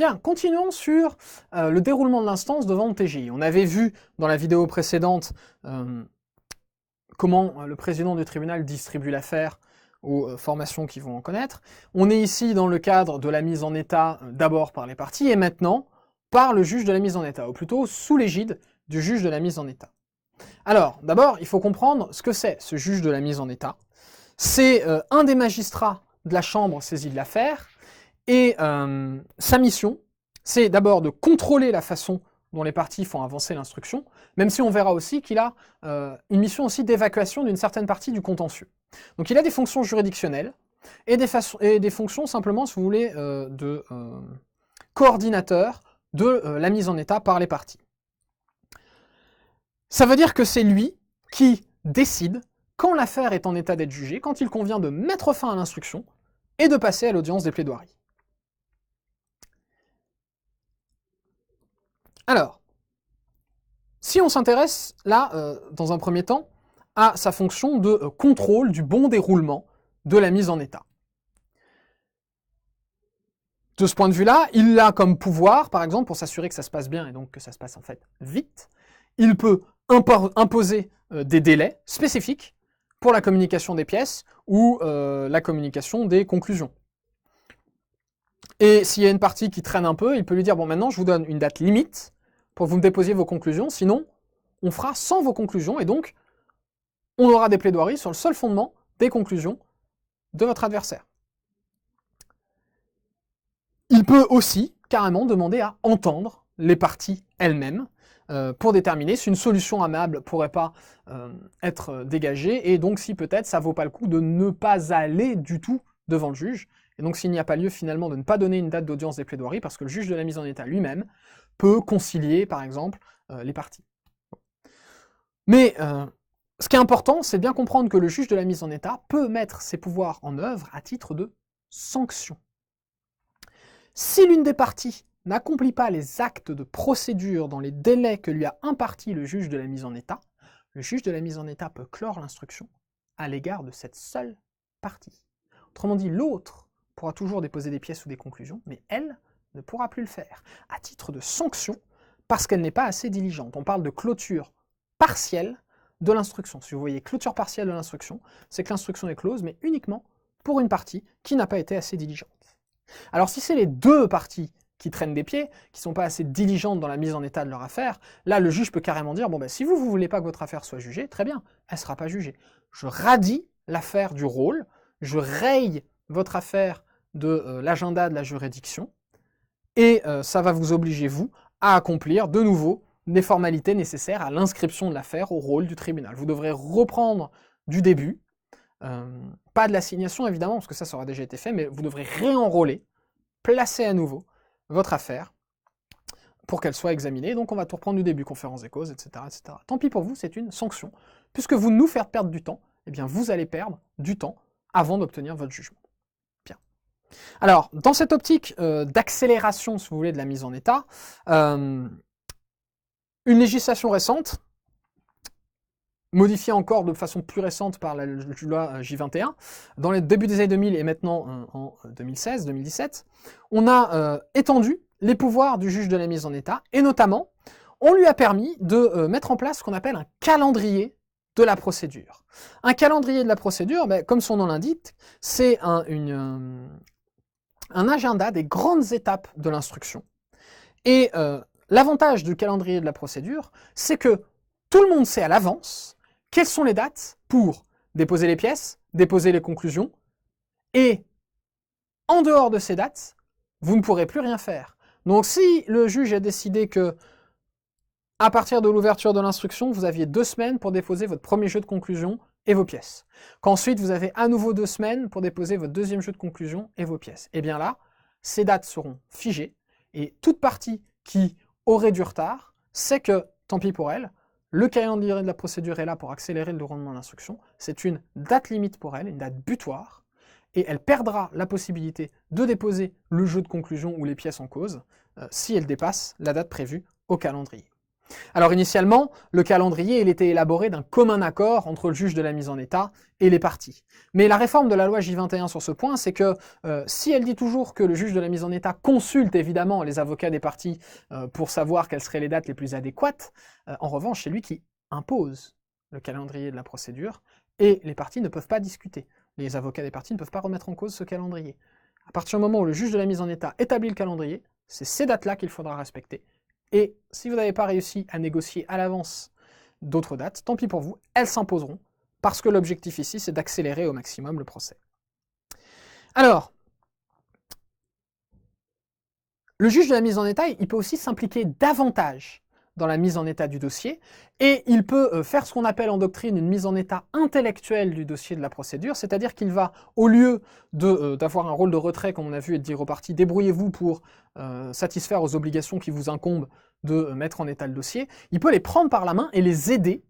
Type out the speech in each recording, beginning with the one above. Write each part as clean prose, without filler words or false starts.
Bien, continuons sur le déroulement de l'instance devant le TGI. On avait vu dans la vidéo précédente comment le président du tribunal distribue l'affaire aux formations qui vont en connaître. On est ici dans le cadre de la mise en état d'abord par les parties et maintenant par le juge de la mise en état, ou plutôt sous l'égide du juge de la mise en état. Alors, d'abord, il faut comprendre ce que c'est ce juge de la mise en état. C'est un des magistrats de la chambre saisie de l'affaire et sa mission, c'est d'abord de contrôler la façon dont les parties font avancer l'instruction, même si on verra aussi qu'il a une mission aussi d'évacuation d'une certaine partie du contentieux. Donc il a des fonctions juridictionnelles et des fonctions simplement, si vous voulez, de coordinateur de la mise en état par les parties. Ça veut dire que c'est lui qui décide quand l'affaire est en état d'être jugée, quand il convient de mettre fin à l'instruction et de passer à l'audience des plaidoiries. Alors, si on s'intéresse là, dans un premier temps, à sa fonction de contrôle du bon déroulement de la mise en état. De ce point de vue-là, il a comme pouvoir, par exemple, pour s'assurer que ça se passe bien et donc que ça se passe en fait vite, il peut imposer des délais spécifiques pour la communication des pièces ou la communication des conclusions. Et s'il y a une partie qui traîne un peu, il peut lui dire, bon maintenant je vous donne une date limite pour que vous me déposiez vos conclusions, sinon on fera sans vos conclusions et donc on aura des plaidoiries sur le seul fondement des conclusions de votre adversaire. Il peut aussi carrément demander à entendre les parties elles-mêmes pour déterminer si une solution amable pourrait pas être dégagée et donc si peut-être ça vaut pas le coup de ne pas aller du tout devant le juge. Et donc s'il n'y a pas lieu finalement de ne pas donner une date d'audience des plaidoiries parce que le juge de la mise en état lui-même peut concilier par exemple les parties. Mais ce qui est important, c'est de bien comprendre que le juge de la mise en état peut mettre ses pouvoirs en œuvre à titre de sanction. Si l'une des parties n'accomplit pas les actes de procédure dans les délais que lui a impartis le juge de la mise en état, le juge de la mise en état peut clore l'instruction à l'égard de cette seule partie. Autrement dit, l'autre pourra toujours déposer des pièces ou des conclusions, mais elle ne pourra plus le faire, à titre de sanction, parce qu'elle n'est pas assez diligente. On parle de clôture partielle de l'instruction. Si vous voyez clôture partielle de l'instruction, c'est que l'instruction est close, mais uniquement pour une partie qui n'a pas été assez diligente. Alors si c'est les deux parties qui traînent des pieds, qui ne sont pas assez diligentes dans la mise en état de leur affaire, là le juge peut carrément dire, bon ben si vous ne voulez pas que votre affaire soit jugée, très bien, elle ne sera pas jugée. Je radie l'affaire du rôle, je raye votre affaire de l'agenda de la juridiction, et ça va vous obliger, vous, à accomplir de nouveau les formalités nécessaires à l'inscription de l'affaire au rôle du tribunal. Vous devrez reprendre du début, pas de l'assignation évidemment, parce que ça aura déjà été fait, mais vous devrez réenrôler, placer à nouveau votre affaire pour qu'elle soit examinée. Donc on va tout reprendre du début, conférence des causes, etc., etc. Tant pis pour vous, c'est une sanction. Puisque vous nous faites perdre du temps, eh bien vous allez perdre du temps avant d'obtenir votre jugement. Bien. Alors, dans cette optique d'accélération, si vous voulez, de la mise en état, une législation récente, modifiée encore de façon plus récente par la loi J21, dans les débuts des années 2000 et maintenant en 2016-2017, on a étendu les pouvoirs du juge de la mise en état, et notamment, on lui a permis de mettre en place ce qu'on appelle un calendrier de la procédure. Un calendrier de la procédure, ben, comme son nom l'indique, c'est un agenda des grandes étapes de l'instruction. Et l'avantage du calendrier de la procédure, c'est que tout le monde sait à l'avance quelles sont les dates pour déposer les pièces, déposer les conclusions, et en dehors de ces dates, vous ne pourrez plus rien faire. Donc si le juge a décidé que, à partir de l'ouverture de l'instruction, vous aviez 2 semaines pour déposer votre premier jeu de conclusion et vos pièces, qu'ensuite vous avez à nouveau 2 semaines pour déposer votre deuxième jeu de conclusion et vos pièces, et bien là, ces dates seront figées, et toute partie qui aurait du retard sait que, tant pis pour elle, le calendrier de la procédure est là pour accélérer le déroulement de l'instruction, c'est une date limite pour elle, une date butoir, et elle perdra la possibilité de déposer le jeu de conclusion ou les pièces en cause si elle dépasse la date prévue au calendrier. Alors initialement, le calendrier il était élaboré d'un commun accord entre le juge de la mise en état et les parties. Mais la réforme de la loi J21 sur ce point, c'est que si elle dit toujours que le juge de la mise en état consulte évidemment les avocats des parties pour savoir quelles seraient les dates les plus adéquates, en revanche, c'est lui qui impose le calendrier de la procédure et les parties ne peuvent pas discuter. Les avocats des parties ne peuvent pas remettre en cause ce calendrier. À partir du moment où le juge de la mise en état établit le calendrier, c'est ces dates-là qu'il faudra respecter. Et si vous n'avez pas réussi à négocier à l'avance d'autres dates, tant pis pour vous, elles s'imposeront, parce que l'objectif ici, c'est d'accélérer au maximum le procès. Alors, le juge de la mise en état, il peut aussi s'impliquer davantage dans la mise en état du dossier, et il peut faire ce qu'on appelle en doctrine une mise en état intellectuelle du dossier de la procédure, c'est-à-dire qu'il va, au lieu d'avoir un rôle de retrait, comme on a vu, et de dire aux parties, débrouillez-vous pour satisfaire aux obligations qui vous incombent de mettre en état le dossier, il peut les prendre par la main et les aider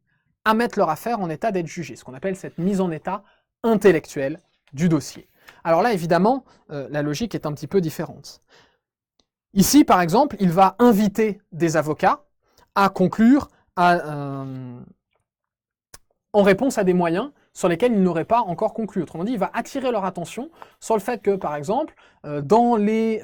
à mettre leur affaire en état d'être jugée, ce qu'on appelle cette mise en état intellectuelle du dossier. Alors là, évidemment, la logique est un petit peu différente. Ici, par exemple, il va inviter des avocats à conclure en réponse à des moyens sur lesquels il n'aurait pas encore conclu. Autrement dit, il va attirer leur attention sur le fait que, par exemple, dans les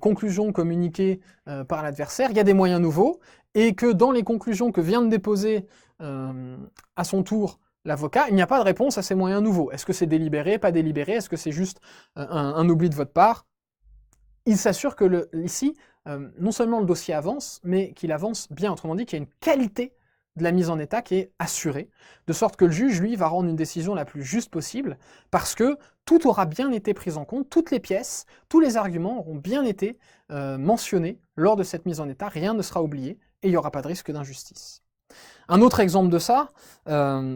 conclusions communiquées par l'adversaire, il y a des moyens nouveaux, et que dans les conclusions que vient de déposer à son tour l'avocat, il n'y a pas de réponse à ces moyens nouveaux. Est-ce que c'est délibéré, pas délibéré? Est-ce que c'est juste un oubli de votre part? Il s'assure que ici, non seulement le dossier avance, mais qu'il avance bien. Autrement dit, qu'il y a une qualité de la mise en état qui est assurée, de sorte que le juge, lui, va rendre une décision la plus juste possible, parce que tout aura bien été pris en compte, toutes les pièces, tous les arguments auront bien été mentionnés lors de cette mise en état, rien ne sera oublié, et il n'y aura pas de risque d'injustice. Un autre exemple de ça,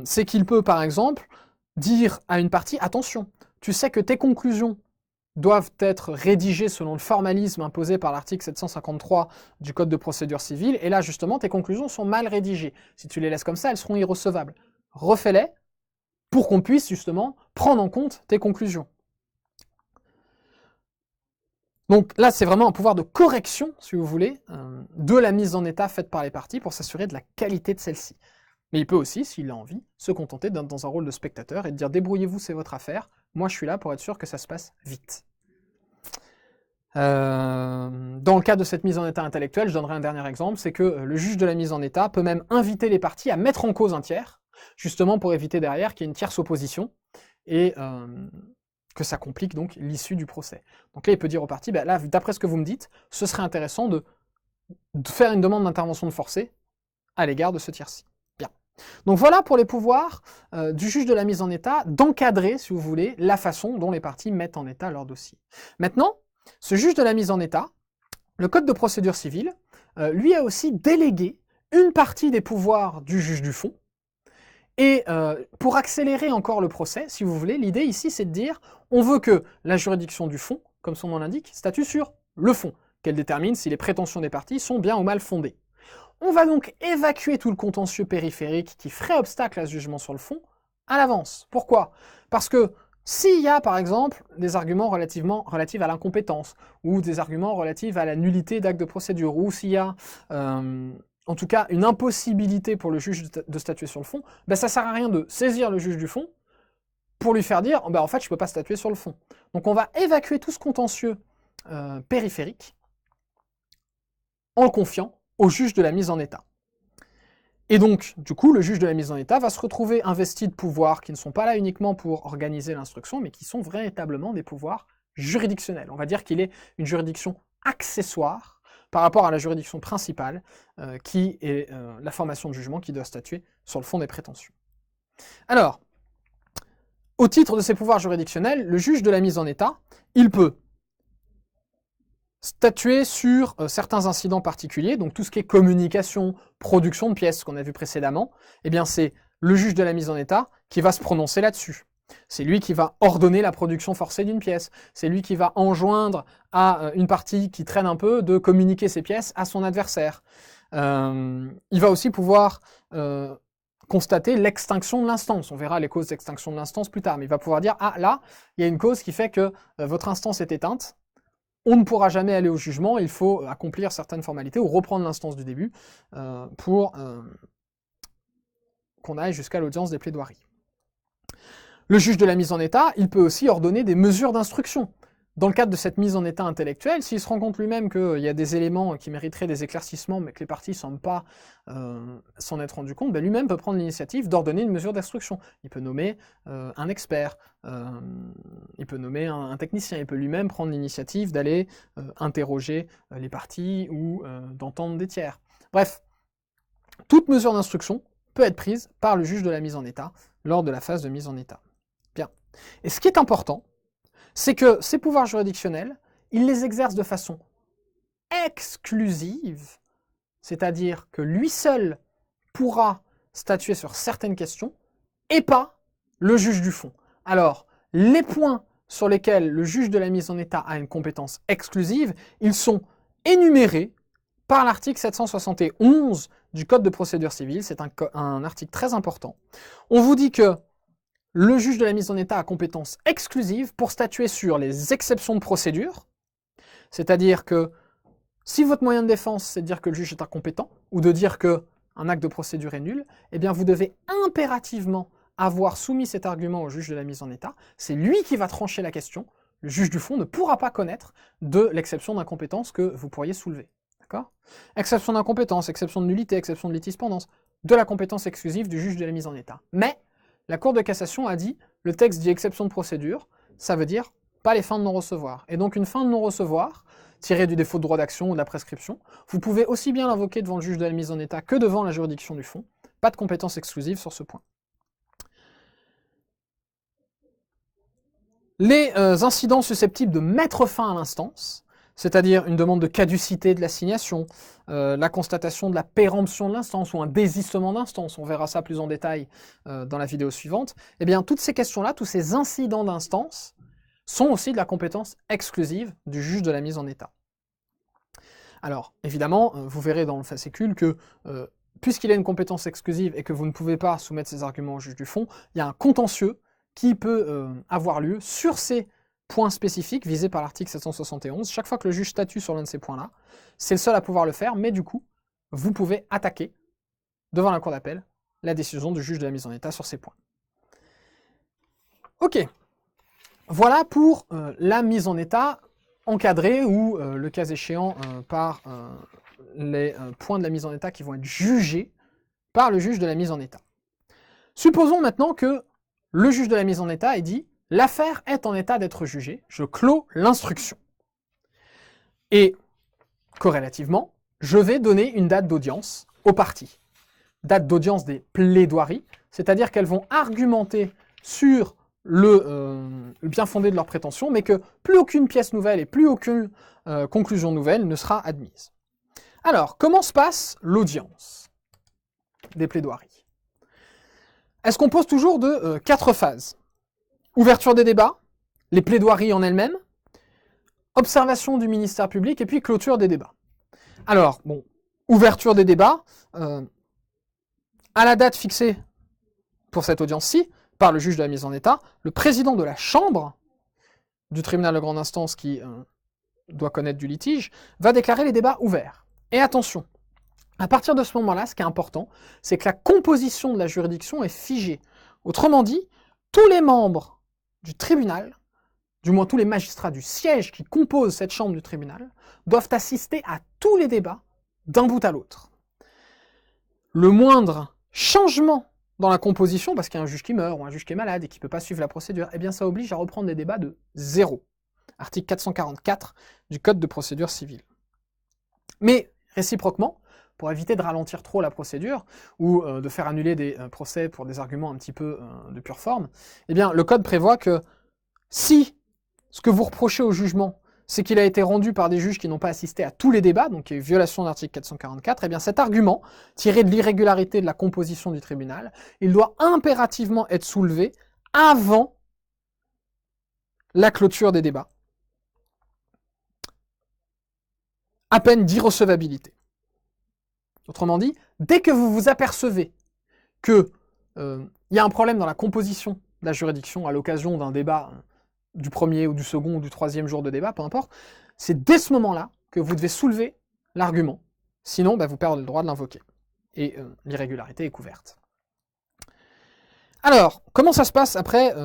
c'est qu'il peut, par exemple, dire à une partie, attention, tu sais que tes conclusions doivent être rédigées selon le formalisme imposé par l'article 753 du Code de procédure civile, et là, justement, tes conclusions sont mal rédigées. Si tu les laisses comme ça, elles seront irrecevables. Refais-les pour qu'on puisse, justement, prendre en compte tes conclusions. Donc là, c'est vraiment un pouvoir de correction, si vous voulez, de la mise en état faite par les parties pour s'assurer de la qualité de celle-ci. Mais il peut aussi, s'il a envie, se contenter d'être dans un rôle de spectateur et de dire « débrouillez-vous, c'est votre affaire, moi je suis là pour être sûr que ça se passe vite ». Dans le cas de cette mise en état intellectuelle, je donnerai un dernier exemple, c'est que le juge de la mise en état peut même inviter les parties à mettre en cause un tiers, justement pour éviter derrière qu'il y ait une tierce opposition, et que ça complique donc l'issue du procès. Donc là, il peut dire aux parties, bah, là, d'après ce que vous me dites, ce serait intéressant de faire une demande d'intervention de forcé à l'égard de ce tiers-ci. Bien. Donc voilà pour les pouvoirs du juge de la mise en état d'encadrer, si vous voulez, la façon dont les parties mettent en état leur dossier. Maintenant, ce juge de la mise en état, le Code de procédure civile, lui a aussi délégué une partie des pouvoirs du juge du fond. Et pour accélérer encore le procès, si vous voulez, l'idée ici c'est de dire on veut que la juridiction du fond, comme son nom l'indique, statue sur le fond, qu'elle détermine si les prétentions des parties sont bien ou mal fondées. On va donc évacuer tout le contentieux périphérique qui ferait obstacle à ce jugement sur le fond à l'avance. Pourquoi? Parce que s'il y a par exemple des arguments relatifs à l'incompétence, ou des arguments relatifs à la nullité d'acte de procédure, ou s'il y a en tout cas une impossibilité pour le juge de statuer sur le fond, ben ça sert à rien de saisir le juge du fond pour lui faire dire ben en fait je ne peux pas statuer sur le fond. Donc on va évacuer tout ce contentieux périphérique en le confiant au juge de la mise en état. Et donc, du coup, le juge de la mise en état va se retrouver investi de pouvoirs qui ne sont pas là uniquement pour organiser l'instruction, mais qui sont véritablement des pouvoirs juridictionnels. On va dire qu'il est une juridiction accessoire par rapport à la juridiction principale, qui est la formation de jugement qui doit statuer sur le fond des prétentions. Alors, au titre de ces pouvoirs juridictionnels, le juge de la mise en état, il peut statuer sur certains incidents particuliers, donc tout ce qui est communication, production de pièces, qu'on a vu précédemment, eh bien c'est le juge de la mise en état qui va se prononcer là-dessus. C'est lui qui va ordonner la production forcée d'une pièce, c'est lui qui va enjoindre à une partie qui traîne un peu de communiquer ses pièces à son adversaire. Il va aussi pouvoir constater l'extinction de l'instance. On verra les causes d'extinction de l'instance plus tard, mais il va pouvoir dire « Ah, là, il y a une cause qui fait que votre instance est éteinte, on ne pourra jamais aller au jugement, il faut accomplir certaines formalités ou reprendre l'instance du début pour qu'on aille jusqu'à l'audience des plaidoiries. Le juge de la mise en état, il peut aussi ordonner des mesures d'instruction. Dans le cadre de cette mise en état intellectuelle, s'il se rend compte lui-même qu'il y a des éléments qui mériteraient des éclaircissements, mais que les parties ne semblent pas s'en être rendu compte, ben lui-même peut prendre l'initiative d'ordonner une mesure d'instruction. Il peut nommer un expert, il peut nommer un technicien, il peut lui-même prendre l'initiative d'aller interroger les parties ou d'entendre des tiers. Bref, toute mesure d'instruction peut être prise par le juge de la mise en état lors de la phase de mise en état. Bien. Et ce qui est important, c'est que ces pouvoirs juridictionnels, il les exerce de façon exclusive, c'est-à-dire que lui seul pourra statuer sur certaines questions, et pas le juge du fond. Alors, les points sur lesquels le juge de la mise en état a une compétence exclusive, ils sont énumérés par l'article 771 du Code de procédure civile, c'est un article très important. On vous dit que le juge de la mise en état a compétence exclusive pour statuer sur les exceptions de procédure, c'est-à-dire que si votre moyen de défense, c'est de dire que le juge est incompétent, ou de dire qu'un acte de procédure est nul, eh bien vous devez impérativement avoir soumis cet argument au juge de la mise en état, c'est lui qui va trancher la question, le juge du fond ne pourra pas connaître de l'exception d'incompétence que vous pourriez soulever. D'accord ? Exception d'incompétence, exception de nullité, exception de litispendance, de la compétence exclusive du juge de la mise en état. Mais la Cour de cassation a dit, le texte dit exception de procédure, ça veut dire pas les fins de non-recevoir. Et donc une fin de non-recevoir, tirée du défaut de droit d'action ou de la prescription, vous pouvez aussi bien l'invoquer devant le juge de la mise en état que devant la juridiction du fond. Pas de compétence exclusive sur ce point. Les incidents susceptibles de mettre fin à l'instance, c'est-à-dire une demande de caducité de l'assignation, la constatation de la péremption de l'instance ou un désistement d'instance, on verra ça plus en détail dans la vidéo suivante, eh bien toutes ces questions-là, tous ces incidents d'instance sont aussi de la compétence exclusive du juge de la mise en état. Alors, évidemment, vous verrez dans le fascicule que puisqu'il a une compétence exclusive et que vous ne pouvez pas soumettre ces arguments au juge du fond, il y a un contentieux qui peut avoir lieu sur ces points spécifiques visés par l'article 771. Chaque fois que le juge statue sur l'un de ces points-là, c'est le seul à pouvoir le faire, mais du coup, vous pouvez attaquer devant la cour d'appel la décision du juge de la mise en état sur ces points. Ok, voilà pour la mise en état encadrée ou, le cas échéant, par les points de la mise en état qui vont être jugés par le juge de la mise en état. Supposons maintenant que le juge de la mise en état ait dit « L'affaire est en état d'être jugée, je clos l'instruction. » Et, corrélativement, je vais donner une date d'audience aux parties. Date d'audience des plaidoiries, c'est-à-dire qu'elles vont argumenter sur le bien fondé de leurs prétentions, mais que plus aucune pièce nouvelle et plus aucune conclusion nouvelle ne sera admise. Alors, comment se passe l'audience des plaidoiries? Est-ce qu'on pose toujours de 4 phases? Ouverture des débats, les plaidoiries en elles-mêmes, observation du ministère public et puis clôture des débats. Alors, bon, ouverture des débats, à la date fixée pour cette audience-ci, par le juge de la mise en état, le président de la chambre du tribunal de grande instance qui doit connaître du litige, va déclarer les débats ouverts. Et attention, à partir de ce moment-là, ce qui est important, c'est que la composition de la juridiction est figée. Autrement dit, tous les membres du tribunal, du moins tous les magistrats du siège qui composent cette chambre du tribunal, doivent assister à tous les débats d'un bout à l'autre. Le moindre changement dans la composition, parce qu'il y a un juge qui meurt ou un juge qui est malade et qui ne peut pas suivre la procédure, eh bien ça oblige à reprendre des débats de zéro. Article 444 du Code de procédure civile. Mais, réciproquement, pour éviter de ralentir trop la procédure, ou de faire annuler des procès pour des arguments un petit peu de pure forme, eh bien le Code prévoit que si ce que vous reprochez au jugement, c'est qu'il a été rendu par des juges qui n'ont pas assisté à tous les débats, donc il y a eu violation de l'article 444, eh bien cet argument, tiré de l'irrégularité de la composition du tribunal, il doit impérativement être soulevé avant la clôture des débats, à peine d'irrecevabilité. Autrement dit, dès que vous vous apercevez qu'il y a un problème dans la composition de la juridiction à l'occasion d'un débat du premier ou du second ou du troisième jour de débat, peu importe, c'est dès ce moment-là que vous devez soulever l'argument. Sinon, vous perdez le droit de l'invoquer. Et l'irrégularité est couverte. Alors, comment ça se passe après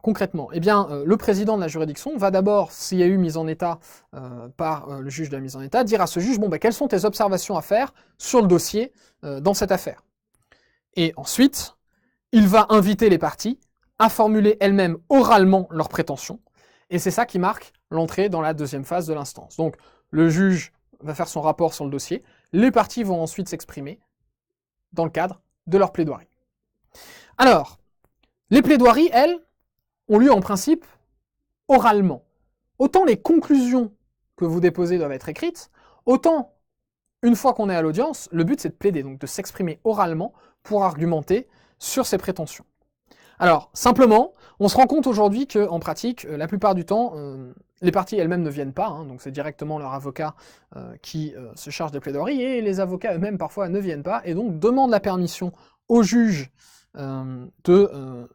concrètement? Eh bien, le président de la juridiction va d'abord, s'il y a eu mise en état par le juge de la mise en état, dire à ce juge, quelles sont tes observations à faire sur le dossier dans cette affaire? Et ensuite, il va inviter les parties à formuler elles-mêmes oralement leurs prétentions, et c'est ça qui marque l'entrée dans la deuxième phase de l'instance. Donc, le juge va faire son rapport sur le dossier, les parties vont ensuite s'exprimer dans le cadre de leur plaidoirie. Alors, les plaidoiries, elles, ont lieu en principe oralement. Autant les conclusions que vous déposez doivent être écrites, autant, une fois qu'on est à l'audience, le but c'est de plaider, donc de s'exprimer oralement pour argumenter sur ses prétentions. Alors, simplement, on se rend compte aujourd'hui qu'en pratique, la plupart du temps, les parties elles-mêmes ne viennent pas, donc c'est directement leur avocat qui se charge des plaidoiries, et les avocats eux-mêmes parfois ne viennent pas, et donc demandent la permission au juge de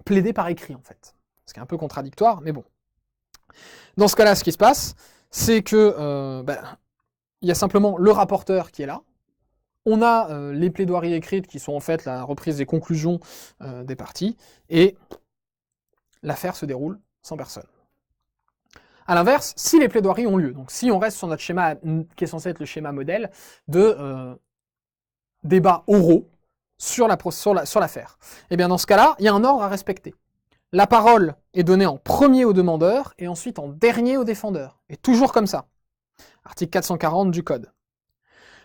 plaider par écrit, en fait. Ce qui est un peu contradictoire, mais bon. Dans ce cas-là, ce qui se passe, c'est que il y a simplement le rapporteur qui est là. On a les plaidoiries écrites qui sont en fait la reprise des conclusions des parties, et l'affaire se déroule sans personne. A l'inverse, si les plaidoiries ont lieu, donc si on reste sur notre schéma qui est censé être le schéma modèle de débats oraux sur l'affaire, et bien dans ce cas-là, il y a un ordre à respecter. La parole est donnée en premier au demandeur et ensuite en dernier au défendeur, et toujours comme ça. Article 440 du Code.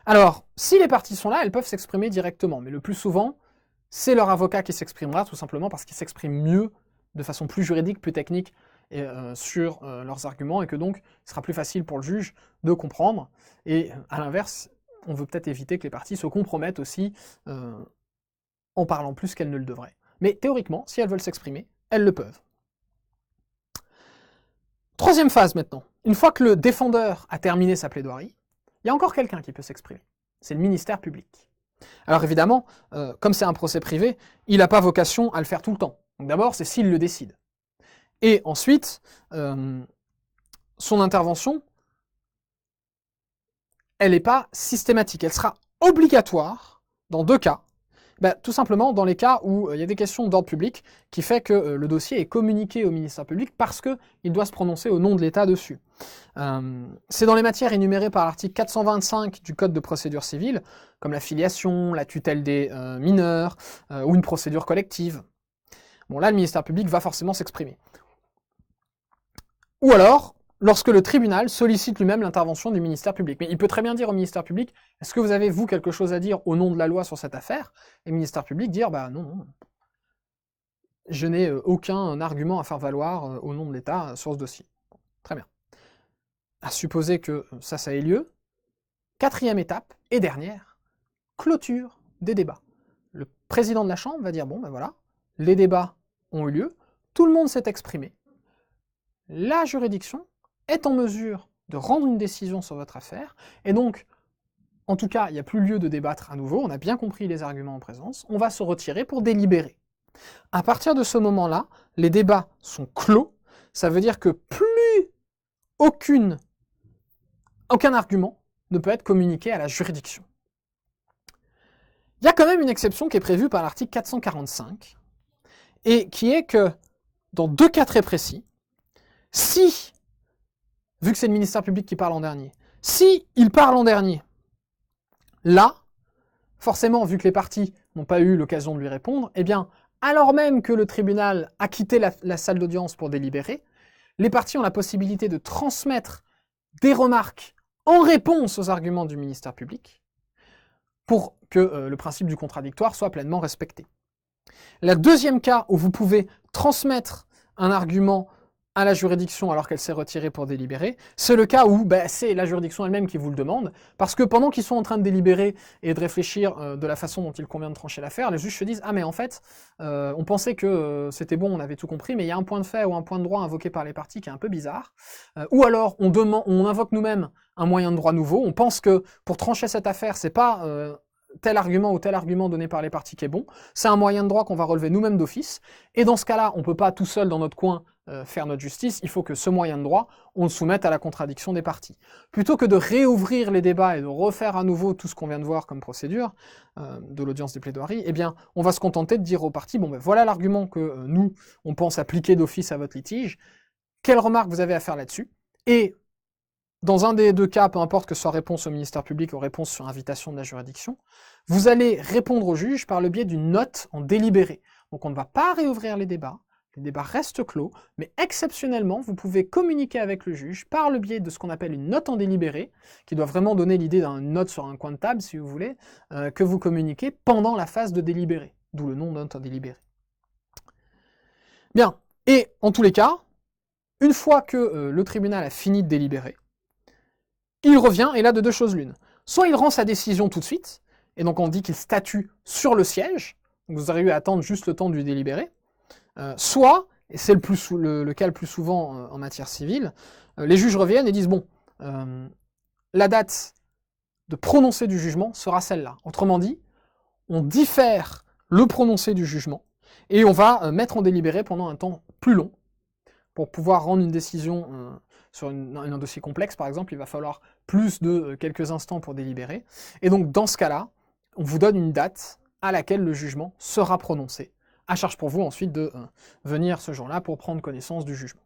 Alors, si les parties sont là, elles peuvent s'exprimer directement, mais le plus souvent, c'est leur avocat qui s'exprimera, tout simplement parce qu'il s'exprime mieux, de façon plus juridique, plus technique, sur leurs arguments, et que donc, il sera plus facile pour le juge de comprendre. Et à l'inverse, on veut peut-être éviter que les parties se compromettent aussi en parlant plus qu'elles ne le devraient. Mais théoriquement, si elles veulent s'exprimer, elles le peuvent. Troisième phase maintenant. Une fois que le défendeur a terminé sa plaidoirie, il y a encore quelqu'un qui peut s'exprimer. C'est le ministère public. Alors évidemment, comme c'est un procès privé, il n'a pas vocation à le faire tout le temps. Donc d'abord, c'est s'il le décide. Et ensuite, son intervention, elle n'est pas systématique. Elle sera obligatoire dans deux cas. Tout simplement dans les cas où il y a des questions d'ordre public qui fait que le dossier est communiqué au ministère public parce qu'il doit se prononcer au nom de l'État dessus. C'est dans les matières énumérées par l'article 425 du Code de procédure civile, comme la filiation, la tutelle des mineurs, ou une procédure collective. Bon, là, le ministère public va forcément s'exprimer. Ou alors, lorsque le tribunal sollicite lui-même l'intervention du ministère public. Mais il peut très bien dire au ministère public, est-ce que vous avez, vous, quelque chose à dire au nom de la loi sur cette affaire? Et le ministère public dire, non, je n'ai aucun argument à faire valoir au nom de l'État sur ce dossier. Très bien. À supposer que ça ait lieu, quatrième étape, et dernière, clôture des débats. Le président de la Chambre va dire, voilà, les débats ont eu lieu, tout le monde s'est exprimé, la juridiction est en mesure de rendre une décision sur votre affaire, et donc, en tout cas, il n'y a plus lieu de débattre à nouveau, on a bien compris les arguments en présence, on va se retirer pour délibérer. À partir de ce moment-là, les débats sont clos, ça veut dire que plus aucun argument ne peut être communiqué à la juridiction. Il y a quand même une exception qui est prévue par l'article 445, et qui est que, dans deux cas très précis, si, vu que c'est le ministère public qui parle en dernier, si il parle en dernier, là, forcément, vu que les parties n'ont pas eu l'occasion de lui répondre, eh bien, alors même que le tribunal a quitté la salle d'audience pour délibérer, les parties ont la possibilité de transmettre des remarques en réponse aux arguments du ministère public pour que le principe du contradictoire soit pleinement respecté. Le deuxième cas où vous pouvez transmettre un argument à la juridiction alors qu'elle s'est retirée pour délibérer, c'est le cas où c'est la juridiction elle-même qui vous le demande, parce que pendant qu'ils sont en train de délibérer et de réfléchir de la façon dont il convient de trancher l'affaire, les juges se disent « Ah mais en fait, on pensait que c'était bon, on avait tout compris, mais il y a un point de fait ou un point de droit invoqué par les parties qui est un peu bizarre. Ou alors on invoque nous-mêmes un moyen de droit nouveau, on pense que pour trancher cette affaire, c'est pas tel argument ou tel argument donné par les parties qui est bon, c'est un moyen de droit qu'on va relever nous-mêmes d'office, et dans ce cas-là, on ne peut pas tout seul dans notre coin faire notre justice, il faut que ce moyen de droit, on le soumette à la contradiction des parties. Plutôt que de réouvrir les débats et de refaire à nouveau tout ce qu'on vient de voir comme procédure de l'audience des plaidoiries, eh bien, on va se contenter de dire aux parties, bon ben voilà l'argument que nous, on pense appliquer d'office à votre litige, quelles remarques vous avez à faire là-dessus, et dans un des deux cas, peu importe que ce soit réponse au ministère public ou réponse sur invitation de la juridiction, vous allez répondre au juge par le biais d'une note en délibéré. Donc on ne va pas réouvrir les débats restent clos, mais exceptionnellement, vous pouvez communiquer avec le juge par le biais de ce qu'on appelle une note en délibéré, qui doit vraiment donner l'idée d'une note sur un coin de table, si vous voulez, que vous communiquez pendant la phase de délibéré, d'où le nom note en délibéré. Bien, et en tous les cas, une fois que le tribunal a fini de délibérer, il revient, et là de deux choses l'une. Soit il rend sa décision tout de suite, et donc on dit qu'il statue sur le siège, donc vous aurez eu à attendre juste le temps du délibéré, soit, et c'est le cas le plus souvent en matière civile, les juges reviennent et disent, bon, la date de prononcé du jugement sera celle-là. Autrement dit, on diffère le prononcé du jugement, et on va mettre en délibéré pendant un temps plus long, pour pouvoir rendre une décision sur un dossier complexe, par exemple, il va falloir plus de quelques instants pour délibérer, et donc dans ce cas-là, on vous donne une date à laquelle le jugement sera prononcé. À charge pour vous ensuite de venir ce jour-là pour prendre connaissance du jugement.